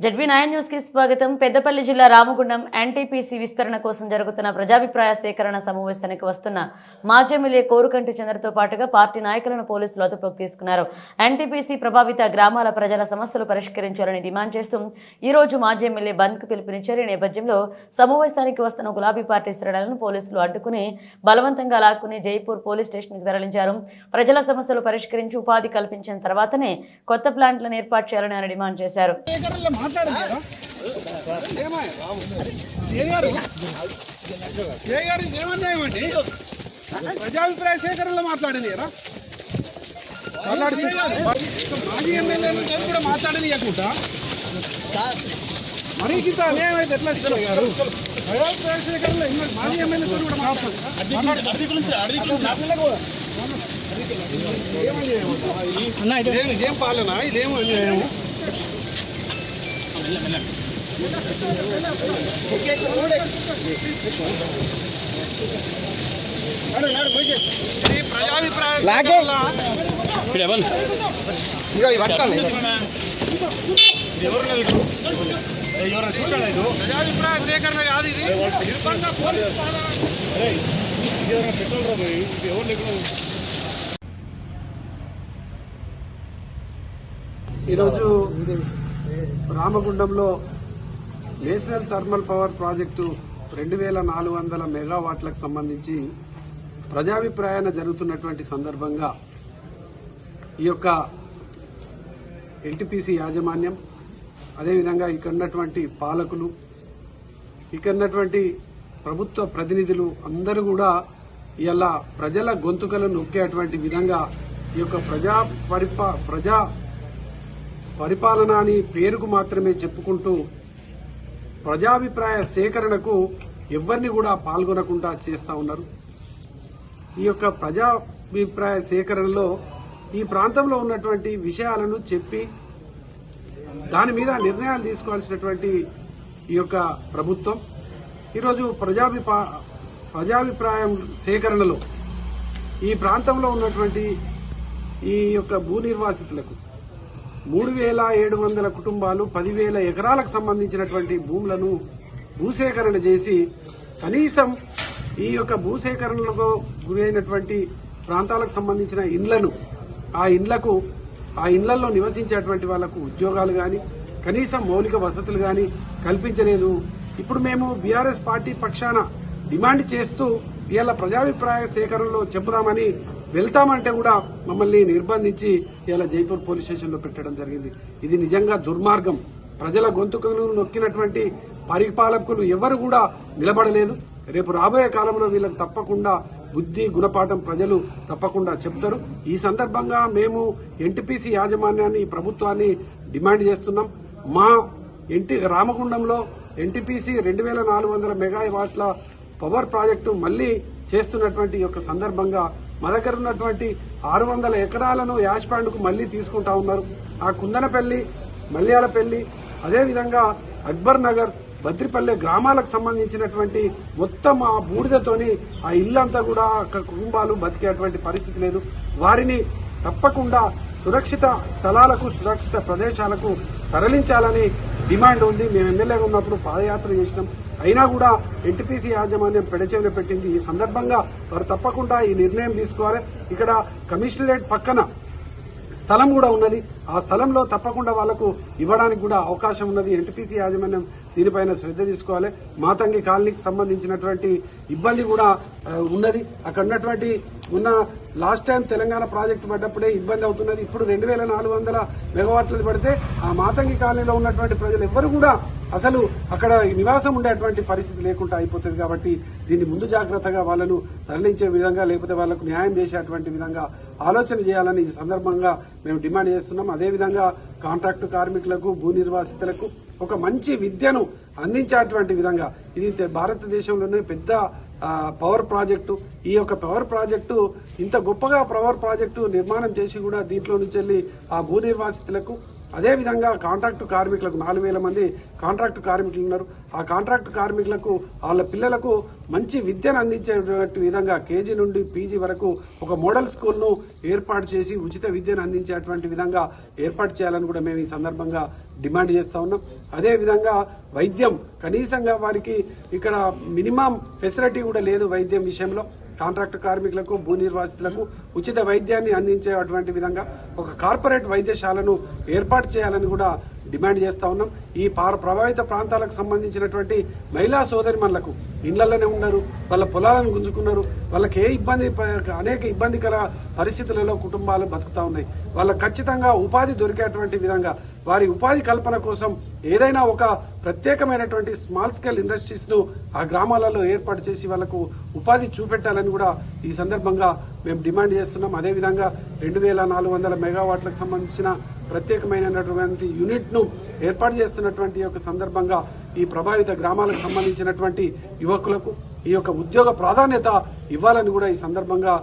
ZB9 news కి స్వాగతం. పెద్దపల్లి జిల్లా రామగుండం ఎన్టీపీసీ విస్తరణ కోసం జరుగుతున్న ప్రజాభిప్రాయ సేకరణ సమావేశానికి వస్తున్న మాజీ ఎమ్మెల్యే కోరుకంటి చంద్రతో పాటుగా పార్టీ నాయకులను పోలీసులు అదుపులోకి తీసుకున్నారు. ఎన్టీపీసీ ప్రభావిత గ్రామాల ప్రజల సమస్యలు పరిష్కరించాలని డిమాండ్ చేస్తూ ఈ రోజు మాజీ ఎమ్మెల్యే బంద్ కు పిలుపునిచ్చారు. ఈ నేపథ్యంలో సమావేశానికి వస్తున్న గులాబీ పార్టీ శ్రేణులను పోలీసులు అడ్డుకుని బలవంతంగా లాక్కుని జైపూర్ పోలీస్ స్టేషన్ కు తరలించారు. ప్రజల సమస్యలు పరిష్కరించి ఉపాధి కల్పించిన తర్వాతనే కొత్త ప్లాంట్లను ఏర్పాటు చేయాలని ఆయన డిమాండ్ చేశారు. ప్రజాభిప్రాయ సేకరణలో మాట్లాడింది కదా మాజీ ఎమ్మెల్యేలు కూడా మాట్లాడనియకుండా మరి ఇంత అన్యాయమైతే ఎట్లా గారు ప్రజాభిప్రాయ సేకరణలో మాజీ ఎమ్మెల్యేతో కూడా ఇదేం పాలన ఇదేమో అన్యాయం. ప్రజాభిప్రాయ సేకరణ కాదు ఇది. ఈరోజు రామగుండంలో నేషనల్ థర్మల్ పవర్ ప్రాజెక్టు 2400 మెగావాట్లకు సంబంధించి ప్రజాభిప్రాయాన్ని జరుగుతున్నటువంటి సందర్భంగా ఈ యొక్క ఎన్టీపీసీ యాజమాన్యం, అదేవిధంగా ఇక్కడ ఉన్నటువంటి పాలకులు, ఇక్కడ ఉన్నటువంటి ప్రభుత్వ ప్రతినిధులు అందరూ కూడా ఇలా ప్రజల గొంతుకలను నొక్కేటువంటి విధంగా ఈ యొక్క ప్రజా పరిపాలన అని పేరుకు మాత్రమే చెప్పుకుంటూ ప్రజాభిప్రాయ సేకరణకు ఎవరిని కూడా పాల్గొనకుండా చేస్తా ఉన్నారు. ఈ యొక్క ప్రజాభిప్రాయ సేకరణలో ఈ ప్రాంతంలో ఉన్నటువంటి విషయాలను చెప్పి దాని మీద నిర్ణయాలు తీసుకోవాల్సినటువంటి ఈ యొక్క ప్రభుత్వం ఈరోజు ప్రజాభిప్రాయం సేకరణలో ఈ ప్రాంతంలో ఉన్నటువంటి ఈ యొక్క భూ నిర్వాసితులకు 3700 కుటుంబాలు 10,000 ఎకరాలకు సంబంధించినటువంటి భూములను భూసేకరణ చేసి కనీసం ఈ యొక్క భూసేకరణలకు గురైనటువంటి ప్రాంతాలకు సంబంధించిన ఇండ్లను ఆ ఇండ్లలో నివసించేటువంటి వాళ్లకు ఉద్యోగాలు గాని కనీసం మౌలిక వసతులు గాని కల్పించలేదు. ఇప్పుడు మేము బీఆర్ఎస్ పార్టీ పక్షాన డిమాండ్ చేస్తూ ఇవాళ ప్రజాభిప్రాయ సేకరణలో చెబుదామని వెళ్తామంటే కూడా మమ్మల్ని నిర్బంధించి ఇలా జైపూర్ పోలీస్ స్టేషన్ లో పెట్టడం జరిగింది. ఇది నిజంగా దుర్మార్గం. ప్రజల గొంతుకను నొక్కినటువంటి పరిపాలకులు ఎవరు కూడా నిలబడలేదు. రేపు రాబోయే కాలంలో వీళ్ళకి తప్పకుండా బుద్ధి గుణపాఠం ప్రజలు తప్పకుండా చెప్తారు. ఈ సందర్భంగా మేము ఎన్టీపీసీ యాజమాన్యాన్ని, ప్రభుత్వాన్ని డిమాండ్ చేస్తున్నాం. మా రామగుండంలో ఎన్టీపీసీ 2400 మెగావాట్ల పవర్ ప్రాజెక్టు మళ్లీ చేస్తున్నటువంటి యొక్క సందర్భంగా మా దగ్గర ఉన్నటువంటి 600 ఎకరాలను యాష్ ప్లాంట్ కు మళ్లీ తీసుకుంటా ఉన్నారు. ఆ కుందనపల్లి, మల్యాలపల్లి, అదేవిధంగా అక్బర్ నగర్, బద్రిపల్లె గ్రామాలకు సంబంధించినటువంటి మొత్తం ఆ బూడిదతోని ఆ ఇల్లంతా కూడా అక్కడ కుటుంబాలు బతికేటువంటి పరిస్థితి లేదు. వారిని తప్పకుండా సురక్షిత స్థలాలకు, సురక్షిత ప్రదేశాలకు తరలించాలని డిమాండ్ ఉంది. మేము ఎమ్మెల్యేగా ఉన్నప్పుడు పాదయాత్ర చేసినాం. అయినా కూడా ఎన్టీపీసీ యాజమాన్యం పెడచెవిన పెట్టింది. ఈ సందర్భంగా వారు తప్పకుండా ఈ నిర్ణయం తీసుకోవాలి. ఇక్కడ కమిషనరేట్ పక్కన స్థలం కూడా ఉన్నది. ఆ స్థలంలో తప్పకుండా వాళ్లకు ఇవ్వడానికి కూడా అవకాశం ఉన్నది. ఎన్టీపీసీ యాజమాన్యం దీనిపైన శ్రద్ధ తీసుకోవాలి. మాతంగి కాలనీకి సంబంధించినటువంటి ఇబ్బంది కూడా ఉన్నది. అక్కడ ఉన్నటువంటి లాస్ట్ టైం తెలంగాణ ప్రాజెక్టు పడ్డప్పుడే ఇబ్బంది అవుతున్నది. ఇప్పుడు 2400 మెగావాట్లది పడితే ఆ మాతంగి కాలనీలో ఉన్నటువంటి ప్రజలు ఎవ్వరు కూడా అసలు అక్కడ నివాసం ఉండేటువంటి పరిస్థితి లేకుండా అయిపోతుంది. కాబట్టి దీన్ని ముందు జాగ్రత్తగా వాళ్ళను తరలించే విధంగా, లేకపోతే వాళ్లకు న్యాయం చేసేటువంటి విధంగా ఆలోచన చేయాలని ఈ సందర్భంగా మేము డిమాండ్ చేస్తున్నాం. అదేవిధంగా కాంట్రాక్టు కార్మికులకు, భూ నిర్వాసితులకు ఒక మంచి విద్యను అందించేటువంటి విధంగా ఇది భారతదేశంలోనే పెద్ద పవర్ ప్రాజెక్టు. ఈ యొక్క పవర్ ప్రాజెక్టు ఇంత గొప్పగా పవర్ ప్రాజెక్టు నిర్మాణం చేసి కూడా దీంట్లో నుంచి వెళ్లి ఆ భూ నిర్వాసితులకు అదేవిధంగా కాంట్రాక్టు కార్మికులకు 4,000 మంది కాంట్రాక్టు కార్మికులు ఉన్నారు. ఆ కాంట్రాక్టు కార్మికులకు వాళ్ళ పిల్లలకు మంచి విద్యను అందించేటువంటి విధంగా కేజీ నుండి పీజీ వరకు ఒక మోడల్ స్కూల్ను ఏర్పాటు చేసి ఉచిత విద్యను అందించేటువంటి విధంగా ఏర్పాటు చేయాలని కూడా మేము ఈ సందర్భంగా డిమాండ్ చేస్తా ఉన్నాం. అదేవిధంగా వైద్యం కనీసంగా వారికి ఇక్కడ మినిమం ఫెసిలిటీ కూడా లేదు. వైద్యం విషయంలో కాంట్రాక్టు కార్మికులకు భూ నిర్వాసితులకు ఉచిత వైద్యాన్ని అందించేటువంటి విధంగా ఒక కార్పొరేట్ వైద్యశాలను ఏర్పాటు చేయాలని కూడా డిమాండ్ చేస్తా ఉన్నాం. ఈ ప్రభావిత ప్రాంతాలకు సంబంధించినటువంటి మహిళా సోదరిమణులకు ఇళ్లలోనే ఉన్నారు, వాళ్ళ పొలాలను గుంజుకున్నారు, వాళ్ళకి అనేక ఇబ్బందికర పరిస్థితులలో కుటుంబాలు బతుకుతా ఉన్నాయి. వాళ్ళకు ఖచ్చితంగా ఉపాధి దొరికేటువంటి విధంగా వారి ఉపాధి కల్పన కోసం ఏదైనా ఒక ప్రత్యేకమైనటువంటి స్మాల్ స్కేల్ ఇండస్ట్రీస్ ను ఆ గ్రామాలలో ఏర్పాటు చేసి వాళ్ళకు ఉపాధి చూపెట్టాలని కూడా ఈ సందర్భంగా మేము డిమాండ్ చేస్తున్నాం. అదేవిధంగా 2,400 మెగావాట్లకు సంబంధించిన ప్రత్యేకమైనటువంటి యూనిట్ ను ఏర్పాటు చేస్తున్నటువంటి యొక్క సందర్భంగా ఈ ప్రభావిత గ్రామాలకు సంబంధించినటువంటి యువకులకు ఈ యొక్క ఉద్యోగ ప్రాధాన్యత ఇవ్వాలని కూడా ఈ సందర్భంగా